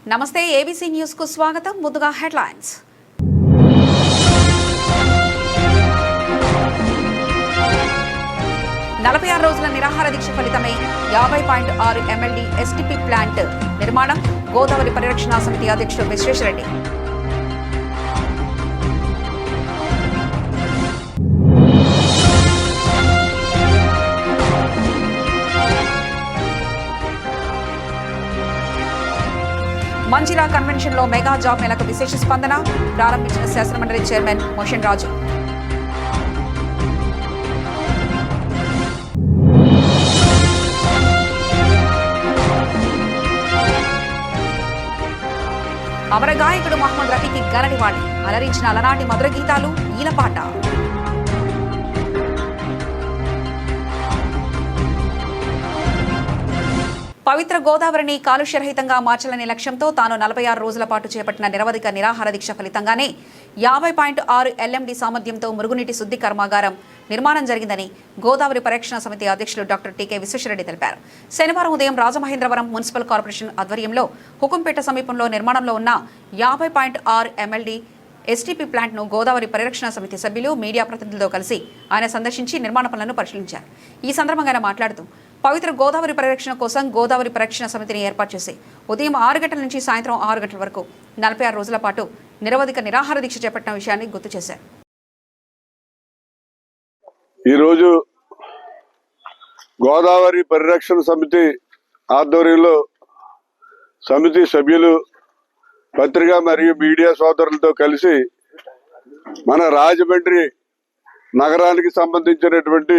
నమస్తే ABC news కు స్వాగతం. ముందుగా హెడ్లైన్స్. నలభై 6 రోజుల నిరాహార దీక్ష ఫలితమే 50.6 MLD STP ప్లాంట్ నిర్మాణం. గోదావరి పరిరక్షణ సమితి అధ్యక్షుడు విశ్వేశ్వరరెడ్డి. మంజిరా కన్వెన్షన్ లో మెగా జాబ్ మేళకు విశేష స్పందన. ప్రారంభించిన శాసనమండలి చైర్మన్ మోషన్ రాజు. అమర గాయకుడు మహమ్మద్ రఫీకి ఘన నివాళి. అలరించిన అలనాటి మధుర గీతాలు ఈలపాట. పవిత్ర గోదావరిని కాలుష్యరహితంగా మార్చాలనే లక్ష్యంతో తాను 46 రోజుల పాటు చేపట్టిన నిరవధిక నిరాహార దీక్ష ఫలితంగానే 50.6 LMD సామర్థ్యంతో మురుగునీటి శుద్ధి కర్మాగారం నిర్మాణం జరిగిందని గోదావరి పరిరక్షణ సమితి అధ్యక్షులు డాక్టర్ టీకే విశ్వేశ్వరరెడ్డి తెలిపారు. శనివారం ఉదయం రాజమహేంద్రవరం మున్సిపల్ కార్పొరేషన్ ఆధ్వర్యంలో హుకుంపేట సమీపంలో నిర్మాణంలో ఉన్న 50.6 MLD STP ప్లాంట్ను గోదావరి పరిరక్షణ సమితి సభ్యులు మీడియా ప్రతినిధులతో కలిసి ఆయన సందర్శించి నిర్మాణ పనులను పరిశీలించారు. ఈ సందర్భంగా ఆయన మాట్లాడుతూ పవిత్ర గోదావరి పరిరక్షణ కోసం గోదావరి పరిరక్షణ సమితిని ఏర్పాటు చేసి ఉదయం 6 గంటల నుంచి సాయంత్రం 6 గంటల వరకు 46 రోజుల పాటు నిరవధిక నిరాహార దీక్ష చేపట్టిన విషయాన్ని గుర్తు చేశారు. ఈరోజు గోదావరి పరిరక్షణ సమితి ఆధ్వర్యంలో సమితి సభ్యులు పత్రికా మరియు మీడియా సోదరులతో కలిసి మన రాజమండ్రి నగరానికి సంబంధించినటువంటి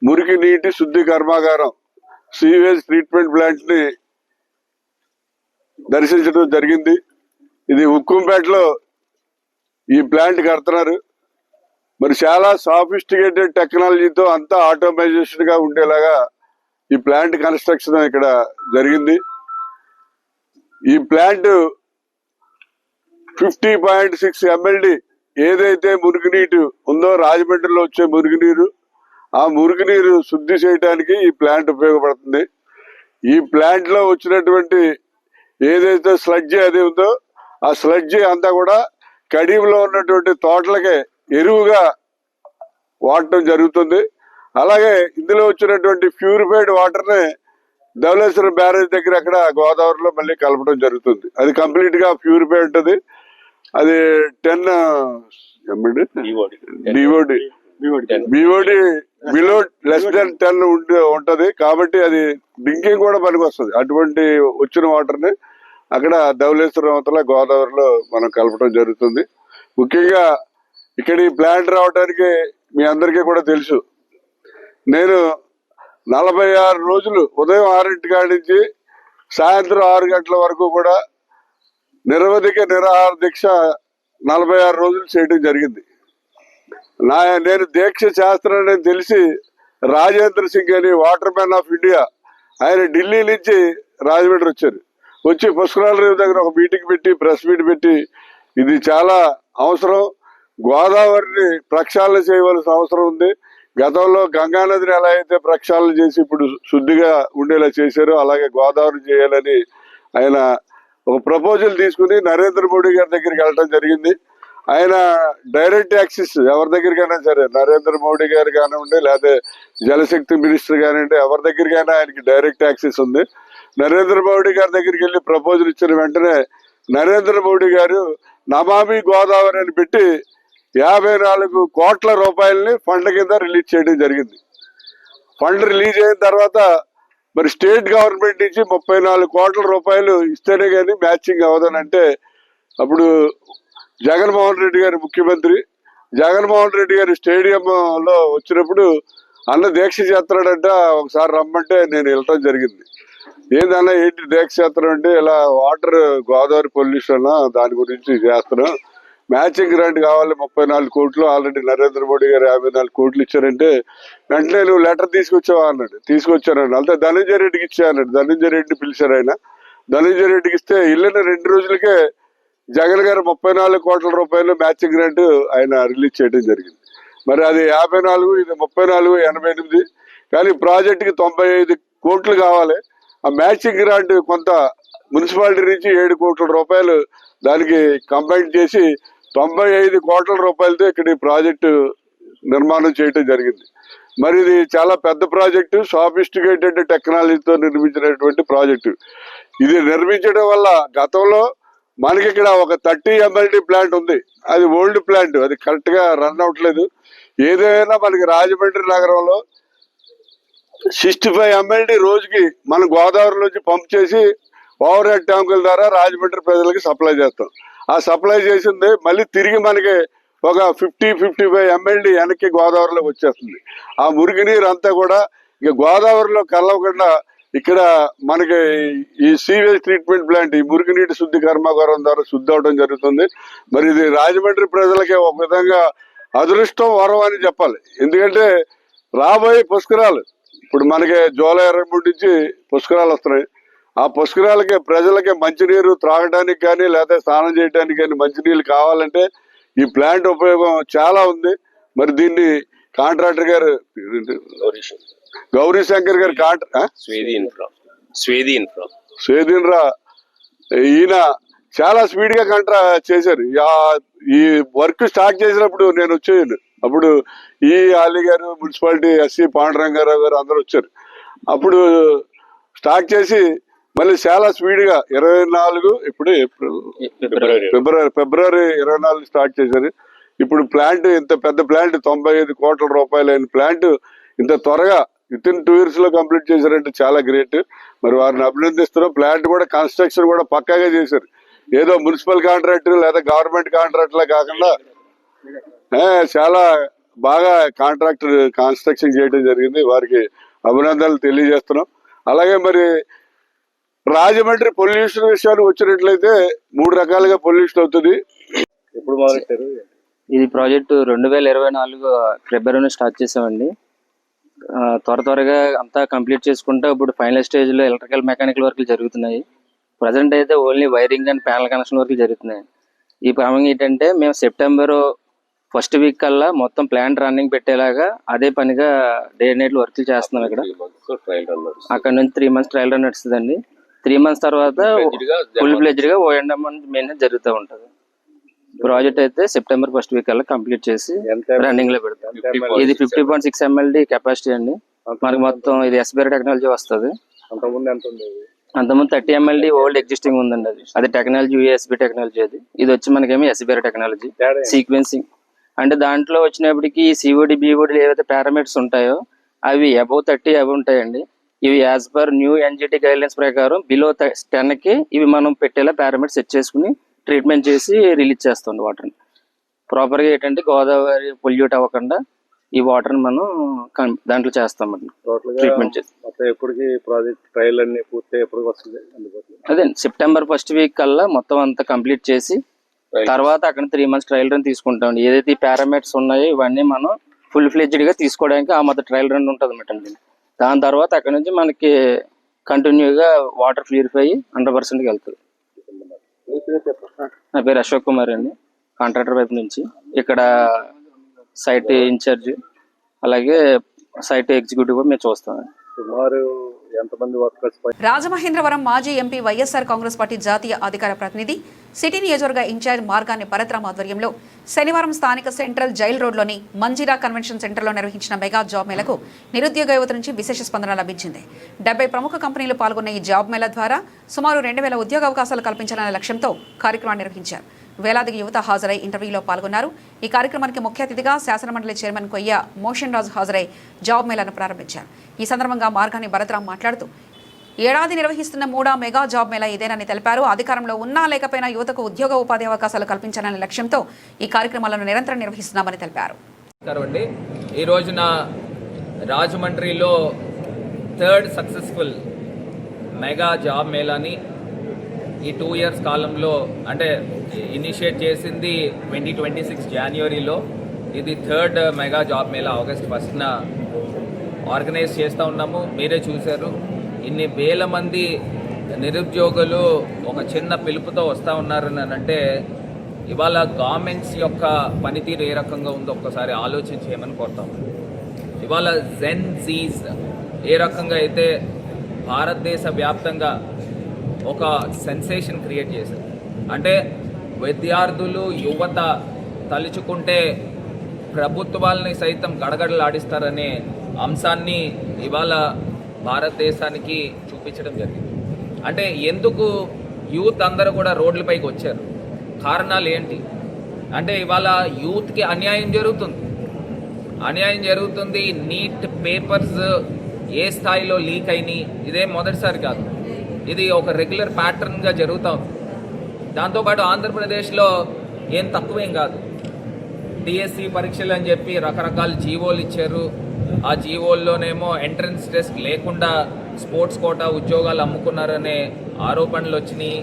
మురికి నీటి శుద్ధి కర్మాగారం సీవేజ్ ట్రీట్మెంట్ ప్లాంట్ ని దర్శించడం జరిగింది. ఇది హుకుంపేటలో ఈ ప్లాంట్ కడుతున్నారు. మరి చాలా సాఫిస్టికేటెడ్ టెక్నాలజీతో అంతా ఆటోమైజేషన్ గా ఉండేలాగా ఈ ప్లాంట్ కన్స్ట్రక్షన్ ఇక్కడ జరిగింది. ఈ ప్లాంట్ 50.6 MLD ఏదైతే మురుగునీరు ఉందో రాజమండ్రిలో వచ్చే మురుగునీరు, ఆ మురుగునీరు శుద్ధి చేయడానికి ఈ ప్లాంట్ ఉపయోగపడుతుంది. ఈ ప్లాంట్ లో వచ్చినటువంటి ఏదైతే స్లడ్జీ అది ఉందో ఆ స్లడ్జీ అంతా కూడా కడియంలో ఉన్నటువంటి తోటలకే ఎరువుగా వాడటం జరుగుతుంది. అలాగే ఇందులో వచ్చినటువంటి ప్యూరిఫైడ్ వాటర్ ని ధవళేశ్వరం బ్యారేజ్ దగ్గర అక్కడ గోదావరిలో మళ్ళీ కలపడం జరుగుతుంది. అది కంప్లీట్ గా ప్యూరిఫై ఉంటుంది. అది 10 BOD బిలో లెస్ దెన్ 10 ఉంటది. కాబట్టి అది డ్రింకింగ్ కూడా పనికి వస్తుంది. అటువంటి వచ్చిన వాటర్ ని అక్కడ ధవళేశ్వరం అవతల గోదావరిలో మనం కలపడం జరుగుతుంది. ముఖ్యంగా ఇక్కడ ఈ ప్లాంట్ రావడానికి మీ అందరికీ కూడా తెలుసు. నేను 46 రోజులు ఉదయం 6 కాడి నుంచి సాయంత్రం 6 గంటల వరకు కూడా నిరవధిక నిరాహార దీక్ష 46 రోజులు చేయడం జరిగింది. నేను దీక్ష చేస్తానని తెలిసి రాజేంద్ర సింగ్ అని వాటర్ మ్యాన్ ఆఫ్ ఇండియా ఆయన ఢిల్లీ నుంచి రాజమండ్రి వచ్చారు. వచ్చి పుష్కరాల రేవు దగ్గర ఒక మీటింగ్ పెట్టి ప్రెస్ మీట్ పెట్టి ఇది చాలా అవసరం, గోదావరిని ప్రక్షాళన చేయవలసిన అవసరం ఉంది. గతంలో గంగానదిని ఎలా అయితే ప్రక్షాళన చేసి ఇప్పుడు శుద్ధిగా ఉండేలా చేశారో అలాగే గోదావరి చేయాలని ఆయన ఒక ప్రపోజల్ తీసుకుని నరేంద్ర మోడీ గారి దగ్గరికి వెళ్ళడం జరిగింది. ఆయన డైరెక్ట్ యాక్సెస్ ఎవరి దగ్గరికైనా సరే, నరేంద్ర మోడీ గారు కానివ్వండి లేకపోతే జలశక్తి మినిస్టర్ కానివ్వండి, ఎవరి దగ్గరికైనా ఆయనకి డైరెక్ట్ యాక్సెస్ ఉంది. నరేంద్ర మోడీ గారి దగ్గరికి వెళ్ళి ప్రపోజల్ ఇచ్చిన వెంటనే నరేంద్ర మోడీ గారు నమామి గోదావరి అని పెట్టి 54 కోట్ల రూపాయలని ఫండ్ కింద రిలీజ్ చేయడం జరిగింది. ఫండ్ రిలీజ్ అయిన తర్వాత మరి స్టేట్ గవర్నమెంట్ నుంచి 34 కోట్ల రూపాయలు ఇస్తేనే కానీ మ్యాచింగ్ అవ్వదని అంటే అప్పుడు జగన్మోహన్ రెడ్డి గారు ముఖ్యమంత్రి, జగన్మోహన్ రెడ్డి గారు స్టేడియంలో వచ్చినప్పుడు అన్న దీక్ష చేస్తున్నాడంట, ఒకసారి రమ్మంటే నేను వెళ్ళటం జరిగింది. ఏందన్నా ఏంటి దీక్ష చేస్తున్నాం అంటే ఇలా వాటర్ గోదావరి పొల్యూషన్ దాని గురించి చేస్తున్నాం, మ్యాచింగ్ గ్రాంట్ కావాలి 34 కోట్లు, ఆల్రెడీ నరేంద్ర మోడీ గారు 54 కోట్లు ఇచ్చారంటే వెంటనే నువ్వు లెటర్ తీసుకొచ్చావా అన్నాడు. తీసుకొచ్చానండి. అంటే ధనంజయ రెడ్డికి ఇచ్చా అన్నాడు. ధనంజయ రెడ్డిని పిలిచారు. ఆయన ధనంజయ రెడ్డికి ఇస్తే వెళ్ళిన 2 రోజులకే జగన్ గారు 34 కోట్ల రూపాయలు మ్యాచింగ్ గ్రాంట్ ఆయన రిలీజ్ చేయడం జరిగింది. మరి అది 54, ఇది 34, 88. కానీ ప్రాజెక్టుకి 95 కోట్లు కావాలి. ఆ మ్యాచింగ్ గ్రాంట్ కొంత మున్సిపాలిటీ నుంచి 7 కోట్ల రూపాయలు దానికి కంబైన్ చేసి 95 కోట్ల రూపాయలతో ఇక్కడ ఈ ప్రాజెక్టు నిర్మాణం చేయటం జరిగింది. మరి ఇది చాలా పెద్ద ప్రాజెక్టు, సాఫిస్టికేటెడ్ టెక్నాలజీతో నిర్మించినటువంటి ప్రాజెక్టు. ఇది నిర్మించడం వల్ల గతంలో మనకి ఇక్కడ ఒక 30 MLD ప్లాంట్ ఉంది. అది ఓల్డ్ ప్లాంట్, అది కరెక్ట్ గా రన్ అవట్లేదు. ఏదైనా మనకి రాజమండ్రి నగరంలో 65 MLD రోజుకి మన గోదావరిలోంచి పంప్ చేసి ఓవర్ హెడ్ ట్యాంకుల ద్వారా రాజమండ్రి ప్రజలకి సప్లై చేస్తాం. ఆ సప్లై చేసింది మళ్ళీ తిరిగి మనకి ఒక 50-55 MLD వెనక్కి గోదావరిలోకి వచ్చేస్తుంది. ఆ మురికి నీరు అంతా కూడా ఇక గోదావరిలో కలవకుండా ఇక్కడ మనకి ఈ సీవేజ్ ట్రీట్మెంట్ ప్లాంట్, ఈ మురికి నీటి శుద్ధి కర్మాగారం ద్వారా శుద్ధి అవడం జరుగుతుంది. మరి ఇది రాజమండ్రి ప్రజలకి ఒక విధంగా అదృష్టం, వరం అని చెప్పాలి. ఎందుకంటే రాబోయే పుష్కరాలు ఇప్పుడు మనకి జూలై 23 నుంచి పుష్కరాలు వస్తున్నాయి. ఆ పుష్కరాలకి ప్రజలకి మంచినీరు త్రాగడానికి కానీ లేదా స్నానం చేయడానికి కానీ మంచినీళ్ళు కావాలంటే ఈ ప్లాంట్ ఉపయోగం చాలా ఉంది. మరి దీన్ని కాంట్రాక్టర్ గారు గౌరీ శంకర్ గారు స్వేదీన్రా ఈయన చాలా స్పీడ్ గా చేశారు. ఈ వర్క్ స్టార్ట్ చేసినప్పుడు నేను వచ్చాను. అప్పుడు ఈ అలీ గారు, మున్సిపాలిటీ ఎస్సీ పాండురంగారావు గారు అందరూ వచ్చారు. అప్పుడు స్టార్ట్ చేసి మళ్ళీ చాలా స్పీడ్ గా 24 ఇప్పుడు ఫిబ్రవరి 24 స్టార్ట్ చేశారు. ఇప్పుడు ప్లాంట్, ఇంత పెద్ద ప్లాంట్, 95 కోట్ల రూపాయలైన ప్లాంట్ ఇంత త్వరగా వితిన్ 2 years లో కంప్లీట్ చేశారంటే చాలా గ్రేట్. మరి వారిని అభినందిస్తున్నాం. ప్లాంట్ కూడా కన్స్ట్రక్షన్ కూడా పక్కాగా చేశారు. ఏదో మున్సిపల్ కాంట్రాక్టర్ లేదా గవర్నమెంట్ కాంట్రాక్ట్ లా కాకుండా చాలా బాగా కాంట్రాక్టర్ కన్స్ట్రక్షన్ చేయడం జరిగింది. వారికి అభినందనలు తెలియజేస్తున్నాం. అలాగే మరి రాజమండ్రి పొల్యూషన్ విషయానికి వచ్చినట్లయితే 3 రకాలుగా పొల్యూషన్ అవుతుంది. ఎప్పుడు మొదలెట్టారు ఇది ప్రాజెక్టు? 2024 ఫిబ్రవరిలో స్టార్ట్ చేసామండి. త్వరగా అంతా కంప్లీట్ చేసుకుంటే ఇప్పుడు ఫైనల్ స్టేజ్ లో ఎలక్ట్రికల్ మెకానికల్ వర్క్లు జరుగుతున్నాయి. ప్రజెంట్ అయితే only wiring and panel connection వర్క్లు జరుగుతున్నాయి. ఈ క్రమంగా ఏంటంటే మేము సెప్టెంబర్ ఫస్ట్ వీక్ కల్లా మొత్తం ప్లాంట్ రన్నింగ్ పెట్టేలాగా అదే పనిగా డే నైట్ వర్క్లు చేస్తున్నాం. ఇక్కడ అక్కడ నుంచి 3 months ట్రయల్ రన్ నడుస్తుందండి. 3 months తర్వాత ఫుల్ ఫ్లెడ్జ్డ్ గా O&M మెయింటెనెన్స్ జరుగుతూ ఉంటుంది. ప్రాజెక్ట్ అయితే సెప్టెంబర్ ఫస్ట్ వీక్ కల్లా కంప్లీట్ చేసి రన్నింగ్ లో పెడతాం. ఇది 50.6 MLD కెపాసిటీ అండి. మనకి మొత్తం ఇది ఎస్బీఆర్ టెక్నాలజీ వస్తుంది. అంతకుముందు 30 MLD ఓల్డ్ ఎగ్జిస్టింగ్ ఉందండి. అది టెక్నాలజీ యూఎస్బీ టెక్నాలజీ. ఇది వచ్చి మనకేమో ఎస్బీఆర్ టెక్నాలజీ సీక్వెన్సింగ్. అంటే దాంట్లో వచ్చినప్పటికీ సిఓడి బిఓడి ఏవైతే పారామీటర్స్ ఉంటాయో అవి అబౌవ్ 30 అవి ఉంటాయండి. ఇవి as per new NGT guidelines ప్రకారం బిలో 10 కి ఇవి మనం పెట్టేలా పారామీటర్స్ సెట్ చేసుకుని ట్రీట్మెంట్ చేసి రిలీజ్ చేస్తాం వాటర్ని. ప్రాపర్గా ఏంటంటే గోదావరి పొల్యూట్ అవ్వకుండా ఈ వాటర్ని మనం దాంట్లో చేస్తామండి ట్రీట్మెంట్ చేసి. ఎప్పటికి ప్రాజెక్ట్ ట్రయల్ అన్ని పూర్తి ఎప్పటికి వస్తుంది? అదే సెప్టెంబర్ ఫస్ట్ వీక్ కల్లా మొత్తం అంతా కంప్లీట్ చేసి తర్వాత అక్కడ 3 months ట్రయల్ రన్ తీసుకుంటాం. ఏదైతే పారామీటర్స్ ఉన్నాయో ఇవన్నీ మనం ఫుల్ ఫ్లెడ్జ్డ్ గా తీసుకోవడానికి ఆ మొత్తం ట్రయల్ రన్ ఉంటుంది అన్నమాట. దాని తర్వాత అక్కడ నుంచి మనకి కంటిన్యూగా వాటర్ ప్యూరిఫై 100% వెళ్తుంది. నా పేరు అశోక్ కుమార్ అండి, కాంట్రాక్టర్ వైపు నుంచి. ఇక్కడ సైట్ ఇన్ఛార్జ్ అలాగే సైట్ ఎగ్జిక్యూటివ్ మేము చూస్తామండి. సుమారు ఎంతమంది వర్కర్స్? రాజమహేంద్రవరం మాజీ ఎంపీ వైఎస్ఆర్ కాంగ్రెస్ పార్టీ జాతీయ అధికార ప్రతినిధి సిటీ నియోజకవర్గ ఇన్ఛార్జ్ మార్గాన్ని పరత్రామ్ ఆధ్వర్యంలో శనివారం స్థానిక సెంట్రల్ జైల్ రోడ్లోని మంజీరా కన్వెన్షన్ సెంటర్లో నిర్వహించిన మెగా జాబ్ మేళకు నిరుద్యోగ యువత నుంచి విశేష స్పందన లభించింది. 70 ప్రముఖ కంపెనీలు పాల్గొన్న ఈ జాబ్ మేళ ద్వారా సుమారు 2000 ఉద్యోగ అవకాశాలు కల్పించాలనే లక్ష్యంతో కార్యక్రమాన్ని నిర్వహించారు. వేలాదిగా యువత హాజరై ఇంటర్వ్యూలో పాల్గొన్నారు. ఈ కార్యక్రమానికి ముఖ్య అతిథిగా శాసనమండలి చైర్మన్ కొయ్య మోషన్ రాజు హాజరై జాబ్ మేళాను ప్రారంభించారు. ఈ సందర్భంగా మార్గాన్ని భరత్రామ్ మాట్లాడుతూ ఏడాది నిర్వహిస్తున్న 3వ మెగా జాబ్ మేళా ఇదేనని తెలిపారు. అధికారంలో ఉన్నా లేకపోయినా యువతకు ఉద్యోగ ఉపాధి అవకాశాలు కల్పించాలనే లక్ష్యంతో ఈ కార్యక్రమాలను నిరంతరం నిర్వహిస్తున్నామని తెలిపారు. ఈ రోజున రాజమండ్రిలో 3rd సక్సెస్ఫుల్ మెగా జాబ్ మేళాని ఈ 2 years కాలంలో, అంటే ఇనిషియేట్ చేసింది 2026 జనవరిలో. ఇది 3rd mega job mela August 1న ఆర్గనైజ్ చేస్తూ ఉన్నాము. మీరే చూశారు ఇన్ని వేల మంది నిరుద్యోగులు ఒక చిన్న పిలుపుతో వస్తూ ఉన్నారని అంటే ఇవాళ గవర్నమెంట్స్ యొక్క పనితీరు ఏ రకంగా ఉందో ఒక్కసారి ఆలోచించేయమని కోరుతాము. ఇవాళ జెన్ జీస్ ఏ రకంగా అయితే భారతదేశ వ్యాప్తంగా ఒక సెన్సేషన్ క్రియేట్ చేశారు. అంటే విద్యార్థులు యువత తలుచుకుంటే ప్రభుత్వాలని సైతం గడగడలాడిస్తారనే అంశాన్ని ఇవాళ భారతదేశానికి చూపించడం జరిగింది. అంటే ఎందుకు యూత్ అందరూ కూడా రోడ్లపైకి వచ్చారు, కారణాలు ఏంటి అంటే ఇవాళ యూత్కి అన్యాయం జరుగుతుంది. నీట్ పేపర్స్ ఏ స్థాయిలో లీక్ అయినాయి ఇదే మొదటిసారి కాదు, ఇది ఒక రెగ్యులర్ ప్యాటర్న్గా జరుగుతూ ఉంది. దాంతోపాటు ఆంధ్రప్రదేశ్లో ఏం తక్కువేం కాదు, డిఎస్సి పరీక్షలు అని చెప్పి రకరకాల జీవోలు ఇచ్చారు. ఆ జీవోల్లోనేమో ఎంట్రన్స్ టెస్ట్ లేకుండా స్పోర్ట్స్ కోటా ఉద్యోగాలు అమ్ముకున్నారనే ఆరోపణలు వచ్చినాయి.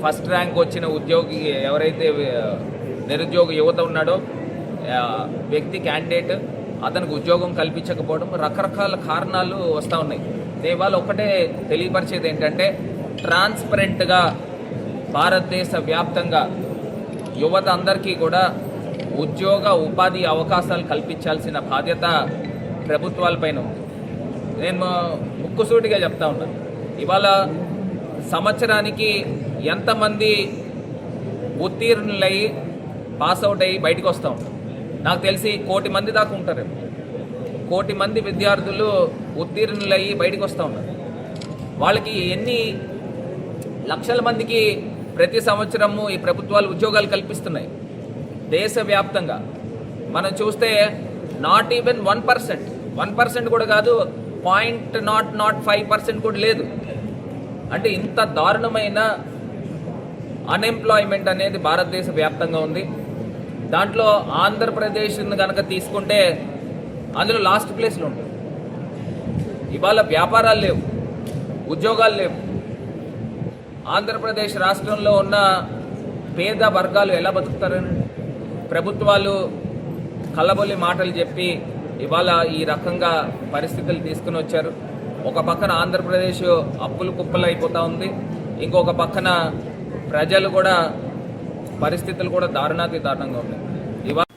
ఫస్ట్ ర్యాంక్ వచ్చిన ఉద్యోగి ఎవరైతే నిరుద్యోగ యువత ఉన్నాడో వ్యక్తి క్యాండిడేట్ అతనికి ఉద్యోగం కల్పించకపోవడం, రకరకాల కారణాలు వస్తూ ఉన్నాయి. ఇవాళ ఒకటే తెలియపరిచేది ఏంటంటే ట్రాన్స్పరెంట్గా భారతదేశ వ్యాప్తంగా యువత అందరికీ కూడా ఉద్యోగ ఉపాధి అవకాశాలు కల్పించాల్సిన బాధ్యత ప్రభుత్వాలపైన ఉంది. నేను ముక్కుసూటిగా చెప్తా ఉన్నాను, ఇవాళ సంవత్సరానికి ఎంతమంది ఉత్తీర్ణులై పాస్అవుట్ అయ్యి బయటకు వస్తూ ఉంటారు. నాకు తెలిసి 1 కోటి మంది దాకా ఉంటారు. 1 కోటి మంది విద్యార్థులు ఉత్తీర్ణులయ్యి బయటకు వస్తూ ఉన్నారు. వాళ్ళకి ఎన్ని లక్షల మందికి ప్రతి సంవత్సరము ఈ ప్రభుత్వాలు ఉద్యోగాలు కల్పిస్తున్నాయి. దేశవ్యాప్తంగా మనం చూస్తే నాట్ ఈవెన్ 1% కూడా కాదు, 0.05% కూడా లేదు. అంటే ఇంత దారుణమైన అన్ఎంప్లాయ్మెంట్ అనేది భారతదేశ వ్యాప్తంగా ఉంది. దాంట్లో ఆంధ్రప్రదేశ్ని కనుక తీసుకుంటే అందులో లాస్ట్ ప్లేస్లో ఉంటుంది. ఇవాళ వ్యాపారాలు లేవు, ఉద్యోగాలు లేవు. ఆంధ్రప్రదేశ్ రాష్ట్రంలో ఉన్న పేద వర్గాలు ఎలా బతుకుతారని ప్రభుత్వాలు కళ్ళబొల్లి మాటలు చెప్పి ఇవాళ ఈ రకంగా పరిస్థితులు తీసుకుని వచ్చారు. ఒక పక్కన ఆంధ్రప్రదేశ్ అప్పులు కుప్పలు అయిపోతూ ఉంది, ఇంకొక పక్కన ప్రజలు కూడా పరిస్థితులు కూడా దారుణాతి దారుణంగా ఉన్నాయి.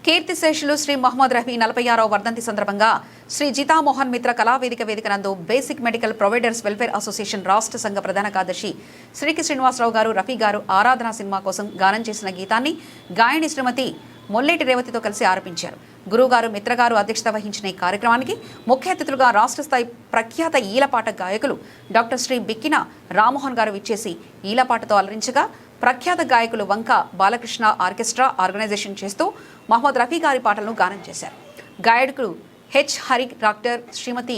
కీర్తిశేషులు శ్రీ మహమ్మద్ రఫీ 46వ వర్ధంతి సందర్భంగా శ్రీ జితామోహన్ మిత్ర కళావేదిక వేదిక నందు basic medical providers welfare association రాష్ట్ర సంఘ ప్రధాన కార్యదర్శి శ్రీకి శ్రీనివాసరావు గారు రఫీ గారు ఆరాధన సినిమా కోసం గానం చేసిన గీతాన్ని గాయని శ్రీమతి మొల్లేటి రేవతితో కలిసి ఆరోపించారు. గురువుగారు మిత్రగారు అధ్యక్షత వహించిన ఈ కార్యక్రమానికి ముఖ్య అతిథులుగా రాష్ట్ర స్థాయి ప్రఖ్యాత ఈలపాట గాయకులు డాక్టర్ శ్రీ బిక్కిన రామ్మోహన్ గారు విచ్చేసి ఈలపాటతో అలరించగా ప్రఖ్యాత గాయకులు వంక బాలకృష్ణ ఆర్కెస్ట్రా ఆర్గనైజేషన్ చేస్తూ మహమ్మద్ రఫీ గారి పాటలను గానం చేశారు. గాయకులు హెచ్ హరి, డాక్టర్ శ్రీమతి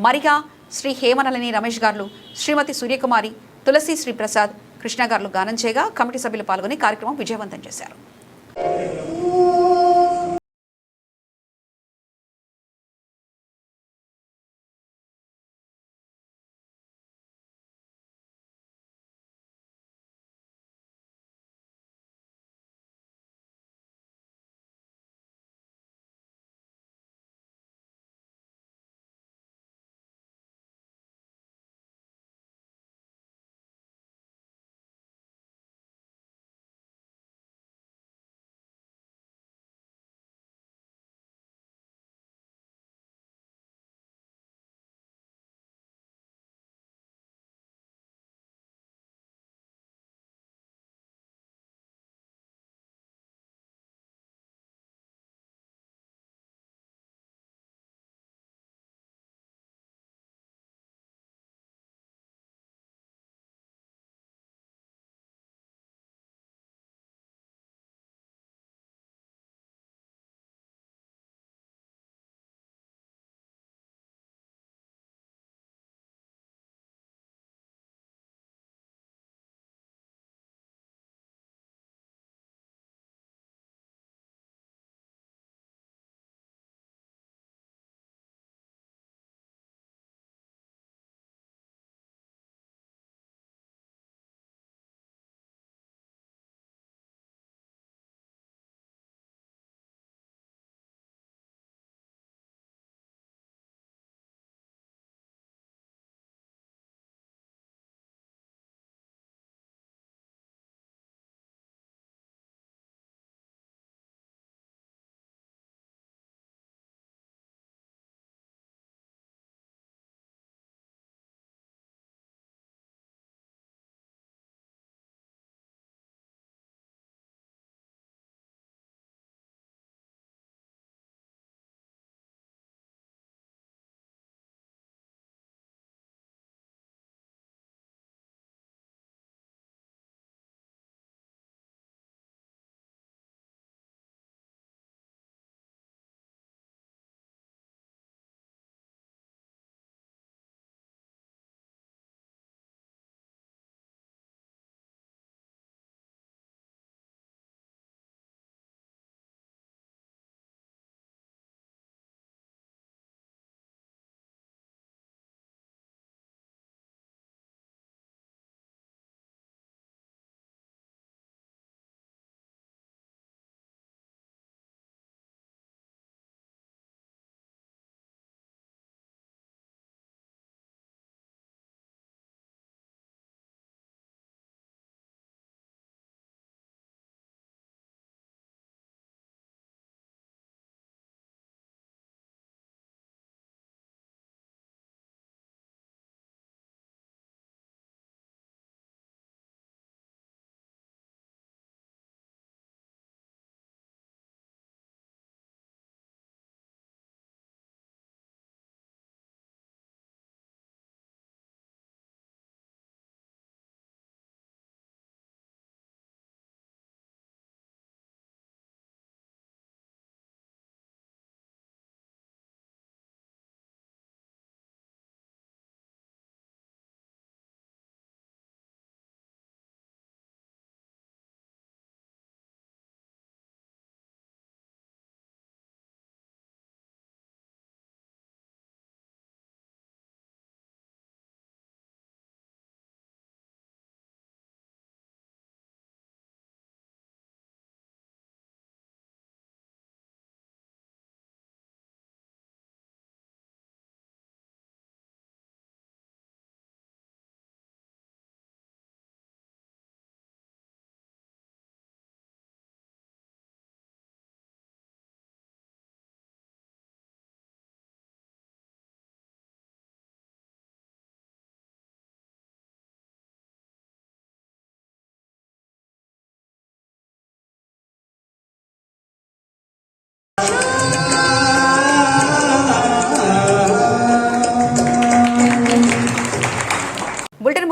మరిగా, శ్రీ హేమనలిని రమేష్ గారు, శ్రీమతి సూర్యకుమారి, తులసి శ్రీప్రసాద్, కృష్ణ గారు గానం చేయగా కమిటీ సభ్యులు పాల్గొని కార్యక్రమం విజయవంతం చేశారు.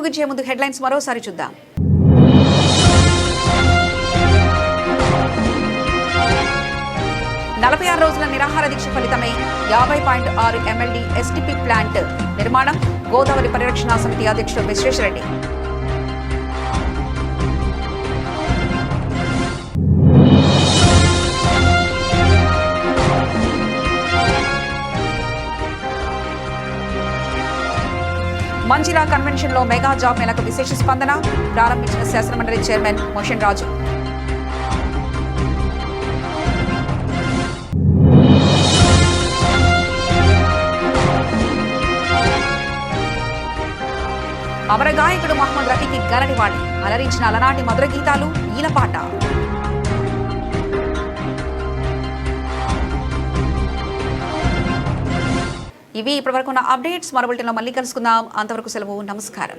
ముగించే ముందు హెడ్లైన్స్ మరోసారి చూద్దాం. నలభై 6 రోజుల నిరాహార దీక్ష ఫలితమే 50.6 MLD STP ప్లాంట్ నిర్మాణం. గోదావరి పరిరక్షణ సమితి అధ్యక్షుడు విశ్వేశ్వరరెడ్డి. మంచిరా కన్వెన్షన్ లో మెగా జాబ్ మేళకు విశేష స్పందన. ప్రారంభించిన శాసనమండలి చైర్మన్ మోషన్ రాజు. అమర గాయకుడు మహమ్మద్ రఫీకి ఘన నివాళి. అలరించిన అలనాటి మధుర గీతాలు ఈలపాట. ఇవి ఇప్పటివరకు ఉన్న అప్డేట్స్. మరో బులెటిన్లో మళ్ళీ కలుసుకుందాం. అంతవరకు సెలవు. నమస్కారం.